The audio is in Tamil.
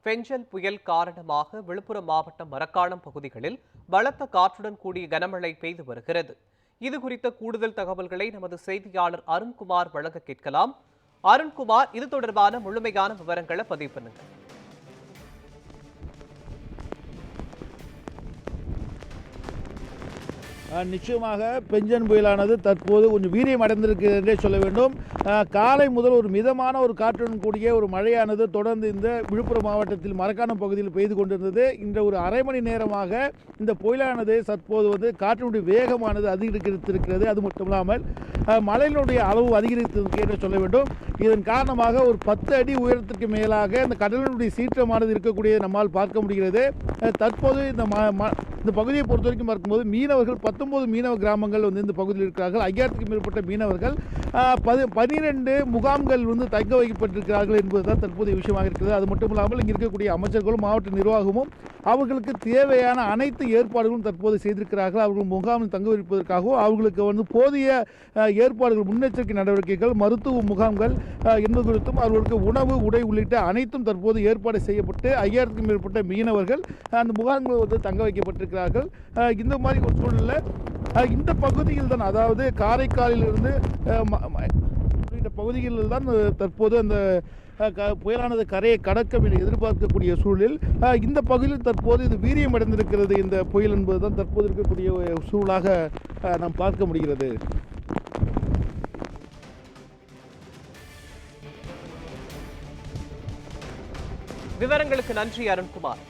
பெஞ்சல் புயல் காரணமாக விழுப்புரம் மாவட்டம் மரக்காணம் பகுதிகளில் பலத்த காற்றுடன் கூடிய கனமழை பெய்து வருகிறது. இது குறித்த கூடுதல் தகவல்களை நமது செய்தியாளர் அருண்குமார் வழங்க கேட்கலாம். அருண்குமார், இது தொடர்பான முழுமையான விவரங்களை பதிவு பண்ணுங்க. நிச்சயமாக பெஞ்சன் புயலானது தற்போது கொஞ்சம் வீரியம் அடைந்திருக்கிறது என்றே சொல்ல வேண்டும். காலை முதல் ஒரு மிதமான ஒரு காற்றுடன் கூடிய ஒரு மழையானது தொடர்ந்து இந்த விழுப்புரம் மாவட்டத்தில் மரக்காணம் பகுதியில் பெய்து கொண்டிருந்தது. இந்த ஒரு அரை மணி நேரமாக இந்த புயலானது தற்போது காற்றினுடைய வேகமானது அதிகரித்திருக்கிறது. அது மட்டும் இல்லாமல் மழையினுடைய அளவு அதிகரித்திருக்கு என்று சொல்ல வேண்டும். இதன் காரணமாக ஒரு 10 அடி உயரத்திற்கு மேலாக இந்த கடலினுடைய சீற்றமானது இருக்கக்கூடியதை நம்மால் பார்க்க முடிகிறது. தற்போது இந்த பகுதியை பொறுத்த வரைக்கும் பார்க்கும்போது மீனவர்கள் 19 மீனவ கிராமங்கள் இந்த பகுதியில் இருக்கிறார்கள். 5000க்கும் மேற்பட்ட மீனவர்கள் 12 முகாம்கள் தங்க வைக்கப்பட்டிருக்கிறார்கள் என்பதுதான் தற்போதைய விஷயமாக இருக்கிறது. அது மட்டும் இல்லாமல் இங்கே இருக்கக்கூடிய அமைச்சர்களும் மாவட்ட நிர்வாகமும் அவர்களுக்கு தேவையான அனைத்து ஏற்பாடுகளும் தற்போது செய்திருக்கிறார்கள். அவர்கள் முகாமில் தங்க வைப்பதற்காகவும் அவர்களுக்கு போதிய ஏற்பாடுகள், முன்னெச்சரிக்கை நடவடிக்கைகள், மருத்துவ முகாம்கள் என்பது குறித்தும் அவர்களுக்கு உணவு, உடை உள்ளிட்ட அனைத்தும் தற்போது ஏற்பாடு செய்யப்பட்டு 5000க்கும் மேற்பட்ட மீனவர்கள் அந்த முகாம்கள் தங்க வைக்கப்பட்டிருக்கிறார்கள். இந்த மாதிரி ஒரு சூழ்நிலை இந்த பகுதியில் தான், அதாவது காரைக்காலிலிருந்து பகுதிகளில் தான் தற்போது அந்த புயலானது கரையை கடக்கும் என எதிர்பார்க்கக்கூடிய சூழலில் இந்த பகுதியில் தற்போது இது வீரியம் அடைந்திருக்கிறது. இந்த புயல் என்பதுதான் தற்போது இருக்கக்கூடிய சூழலாக நாம் பார்க்க முடிகிறது. விவரங்களுக்கு நன்றி அருண்குமார்.